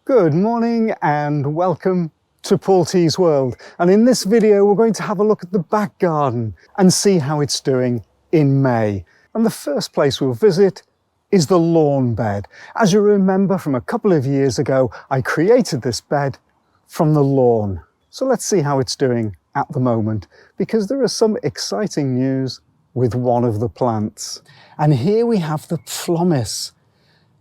Good morning and welcome to Paul T's World. And in this video, we're going to have a look at the back garden and see how it's doing in May. And the first place we'll visit is the lawn bed. As you remember from a couple of years ago, I created this bed from the lawn. So let's see how it's doing at the moment, because there is some exciting news with one of the plants. And here we have the Phlomis.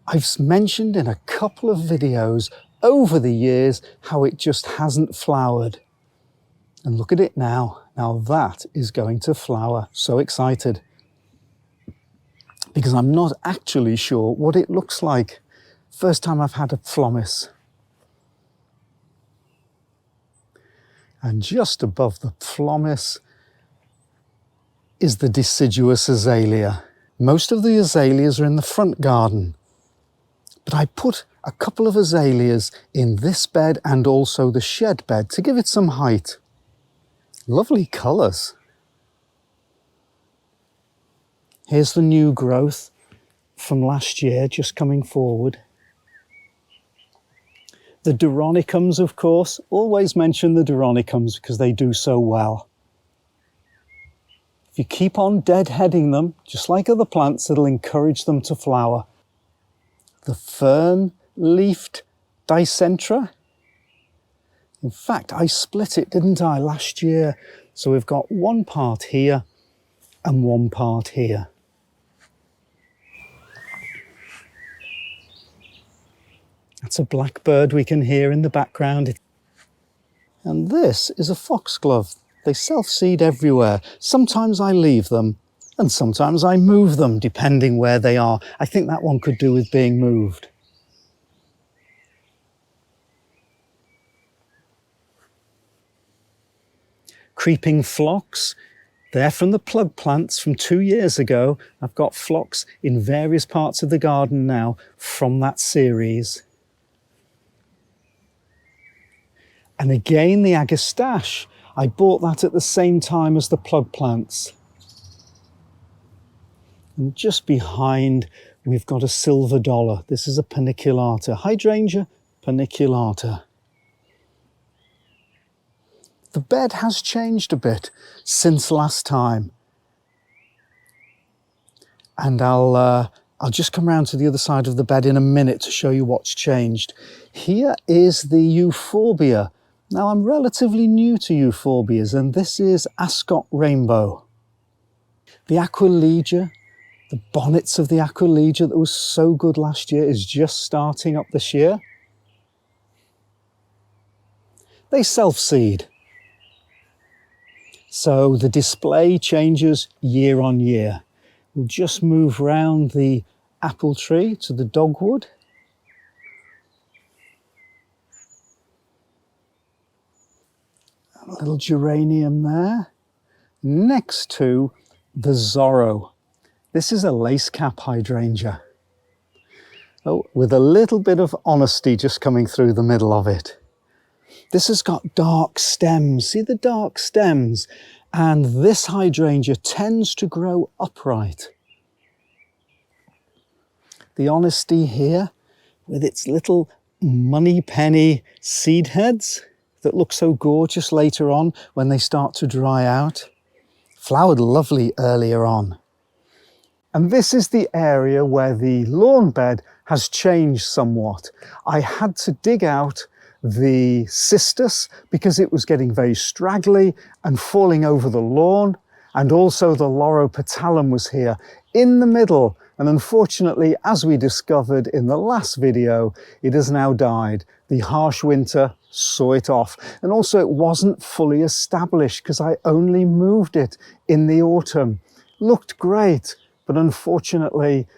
I've mentioned in a couple of videos over the years how it just hasn't flowered. And look at it now. Now that is going to flower. So excited. Because I'm not actually sure what it looks like. First time I've had a Phlomis. And just above the Phlomis is the deciduous azalea. Most of the azaleas are in the front garden. But I put a couple of azaleas in this bed and also the shed bed to give it some height. Lovely colours. Here's the new growth from last year just coming forward. The Doronicums, of course, always mention the Doronicums because they do so well. If you keep on deadheading them, just like other plants, it'll encourage them to flower. The fern-leafed dicentra. In fact, I split it, didn't I, last year? So we've got one part here and one part here. That's a blackbird we can hear in the background. And this is a foxglove. They self-seed everywhere. Sometimes I leave them and sometimes I move them depending where they are. I think that one could do with being moved. Creeping phlox. They're from the plug plants from 2 years ago. I've got phlox in various parts of the garden now from that series. And again, the agastache. I bought that at the same time as the plug plants. And just behind, we've got a silver dollar. This is a paniculata. Hydrangea paniculata. The bed has changed a bit since last time. And I'll just come around to the other side of the bed in a minute to show you what's changed. Here is the euphorbia. Now, I'm relatively new to euphorbias, and this is Ascot Rainbow. The aquilegia, the bonnets of the aquilegia that was so good last year is just starting up this year. They self-seed. So the display changes year on year. We'll just move round the apple tree to the dogwood. A little geranium there. Next to the Zorro. This is a lace cap hydrangea. Oh, with a little bit of honesty just coming through the middle of it. This has got dark stems. See the dark stems? And this hydrangea tends to grow upright. The honesty here with its little money penny seed heads that look so gorgeous later on when they start to dry out. Flowered lovely earlier on. And this is the area where the lawn bed has changed somewhat. I had to dig out the cistus because it was getting very straggly and falling over the lawn, and also the loropetalum was here in the middle, and unfortunately, as we discovered in the last video, it has now died. The harsh winter saw it off, and also it wasn't fully established because I only moved it in the autumn. Looked great, but unfortunately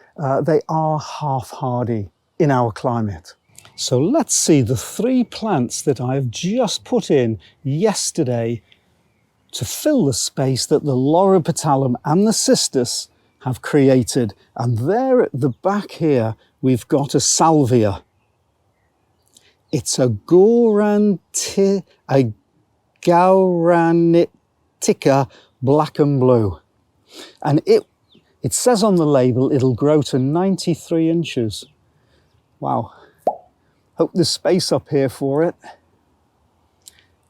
they are half hardy in our climate. So let's see the 3 plants that I've just put in yesterday to fill the space that the loropetalum and the cistus have created. And there at the back here, we've got a salvia. It's a Gauranitica black and blue. And it says on the label it'll grow to 93 inches. Wow. Hope there's space up here for it.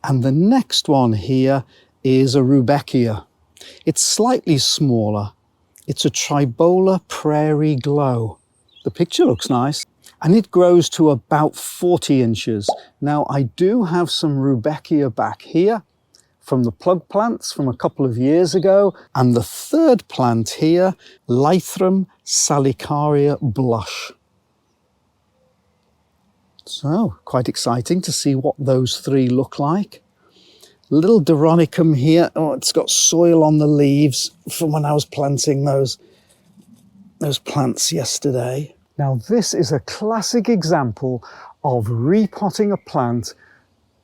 And the next one here is a rudbeckia. It's slightly smaller. It's a Tribola Prairie Glow. The picture looks nice. And it grows to about 40 inches. Now, I do have some rudbeckia back here from the plug plants from a couple of years ago. And the third plant here, Lythrum salicaria Blush. So, quite exciting to see what those three look like. Little Doronicum here. Oh, it's got soil on the leaves from when I was planting those plants yesterday. Now, this is a classic example of repotting a plant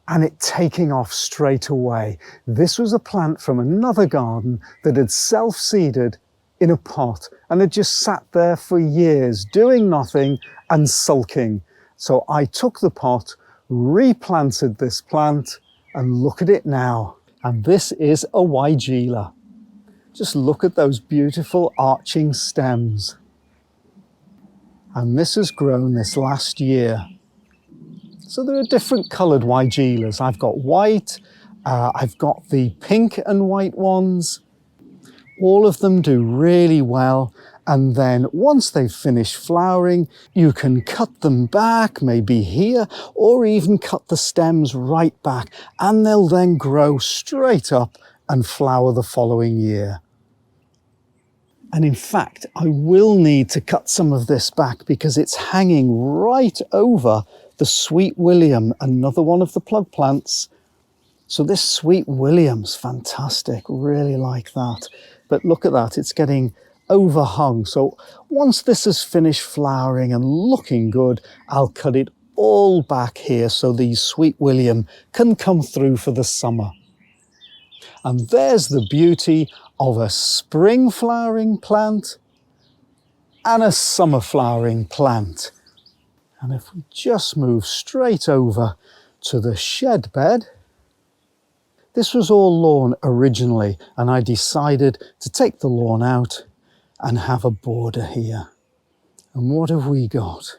and it taking off straight away. This was a plant from another garden that had self-seeded in a pot and had just sat there for years doing nothing and sulking. So I took the pot, replanted this plant, and look at it now. And this is a Weigela. Just look at those beautiful arching stems. And this has grown this last year. So there are different coloured Weigelas. I've got white, I've got the pink and white ones. All of them do really well. And then once they've finished flowering, you can cut them back, maybe here, or even cut the stems right back, and they'll then grow straight up and flower the following year. And in fact, I will need to cut some of this back because it's hanging right over the Sweet William, another one of the plug plants. So this Sweet William's fantastic, really like that. But look at that, it's getting overhung. So once this has finished flowering and looking good, I'll cut it all back here so these Sweet William can come through for the summer. And there's the beauty of a spring flowering plant and a summer flowering plant. And if we just move straight over to the shed bed, this was all lawn originally, and I decided to take the lawn out and have a border here. And what have we got?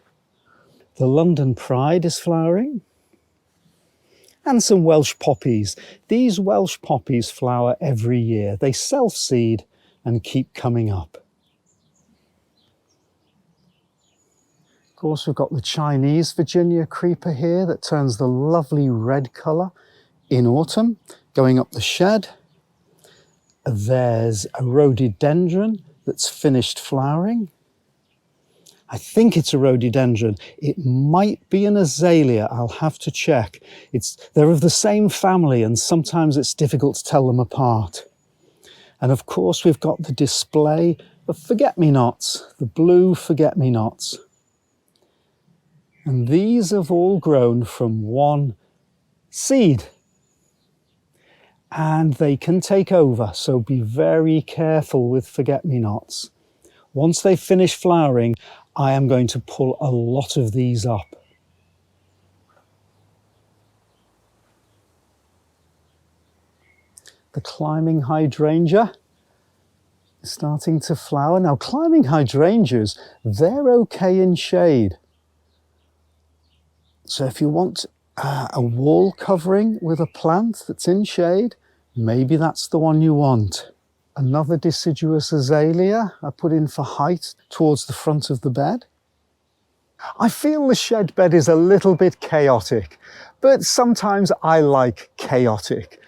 The London Pride is flowering. And some Welsh poppies. These Welsh poppies flower every year. They self-seed and keep coming up. Of course, we've got the Chinese Virginia creeper here that turns the lovely red colour in autumn, going up the shed. There's a rhododendron that's finished flowering. I think it's a rhododendron. It might be an azalea. I'll have to check. They're of the same family and sometimes it's difficult to tell them apart. And of course we've got the display of forget-me-nots, the blue forget-me-nots. And these have all grown from one seed. And they can take over, so be very careful with forget-me-nots. Once they finish flowering, I am going to pull a lot of these up. The climbing hydrangea is starting to flower. Now, climbing hydrangeas, they're okay in shade. So if you want a wall covering with a plant that's in shade, maybe that's the one you want. Another deciduous azalea I put in for height towards the front of the bed. I feel the shed bed is a little bit chaotic, but sometimes I like chaotic.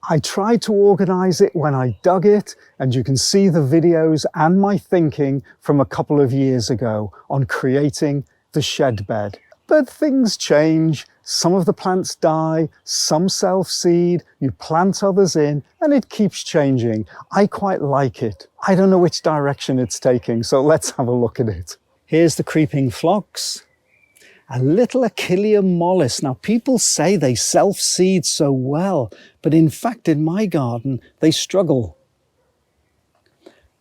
I tried to organise it when I dug it, and you can see the videos and my thinking from a couple of years ago on creating the shed bed. But things change. Some of the plants die, some self-seed, you plant others in, and it keeps changing. I quite like it. I don't know which direction it's taking, so let's have a look at it. Here's the creeping phlox, a little Achillea mollis. Now, people say they self-seed so well, but in fact, in my garden, they struggle.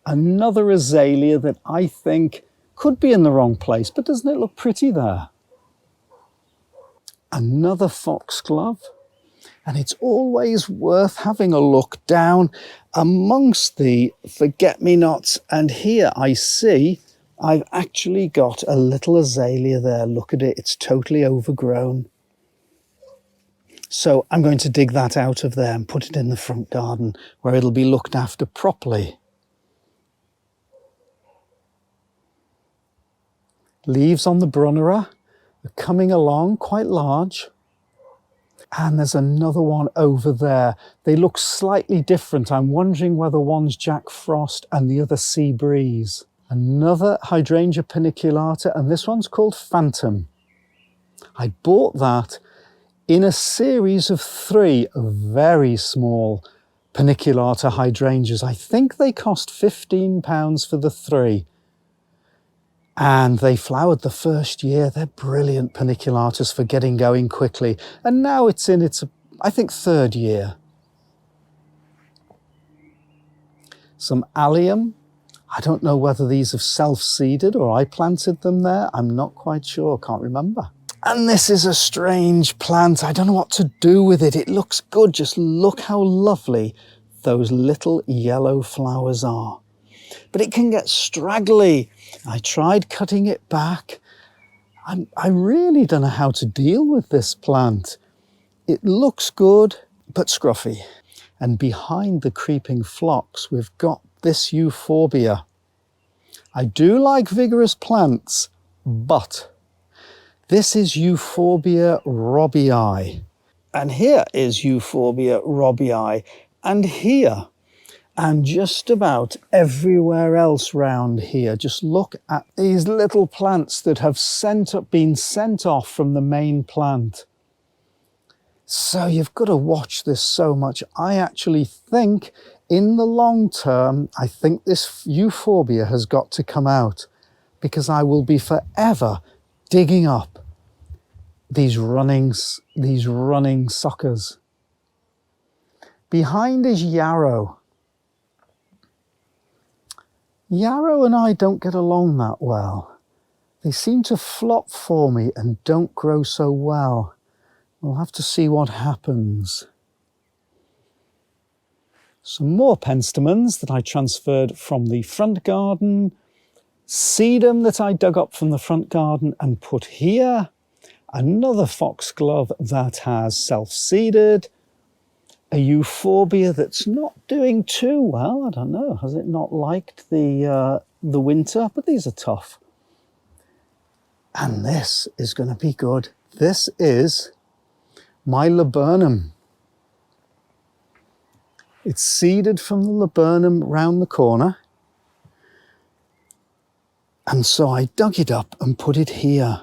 Another azalea that I think could be in the wrong place, but doesn't it look pretty there? Another foxglove, and it's always worth having a look down amongst the forget-me-nots, and here I see I've actually got a little azalea there. Look at it, it's totally overgrown. So I'm going to dig that out of there and put it in the front garden where it'll be looked after properly. Leaves on the Brunnera are coming along quite large. And there's another one over there. They look slightly different. I'm wondering whether one's Jack Frost and the other Sea Breeze. Another Hydrangea paniculata, and this one's called Phantom. I bought that in a series of 3 very small paniculata hydrangeas. I think they cost £15 for the 3. And they flowered the first year. They're brilliant paniculatas for getting going quickly. And now it's in its, I think, 3rd year. Some allium. I don't know whether these have self-seeded or I planted them there. I'm not quite sure, can't remember. And this is a strange plant. I don't know what to do with it. It looks good. Just look how lovely those little yellow flowers are. But it can get straggly. I tried cutting it back. I really don't know how to deal with this plant. It looks good, but scruffy. And behind the creeping phlox, we've got this euphorbia. I do like vigorous plants, but this is Euphorbia robbii. And here is Euphorbia robbii. And here, and just about everywhere else round here. Just look at these little plants that have been sent off from the main plant. So you've got to watch this so much. I actually think in the long term, I think this euphorbia has got to come out, because I will be forever digging up these running suckers. Behind is yarrow. Yarrow and I don't get along that well. They seem to flop for me and don't grow so well. We'll have to see what happens. Some more penstemons that I transferred from the front garden. Sedum that I dug up from the front garden and put here. Another foxglove that has self-seeded. A euphorbia that's not doing too well. I don't know, has it not liked the winter? But these are tough. And this is going to be good. This is my laburnum. It's seeded from the laburnum round the corner. And so I dug it up and put it here.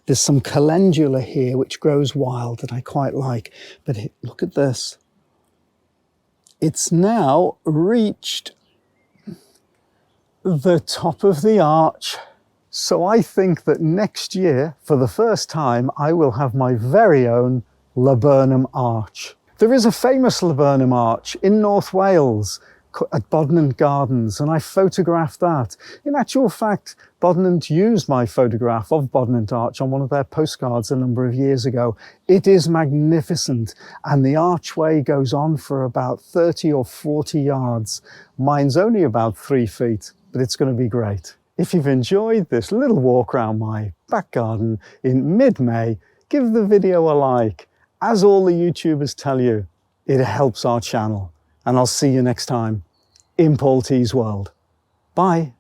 There's some calendula here which grows wild that I quite like. But look at this. It's now reached the top of the arch. So I think that next year, for the first time, I will have my very own laburnum arch. There is a famous laburnum arch in North Wales at Bodnant Gardens, and I photographed that. In actual fact, Bodnant used my photograph of Bodnant Arch on one of their postcards a number of years ago. It is magnificent, and the archway goes on for about 30 or 40 yards. Mine's only about 3 feet, but it's going to be great. If you've enjoyed this little walk around my back garden in mid-May, give the video a like. As all the YouTubers tell you, it helps our channel. And I'll see you next time in Paul T's World. Bye.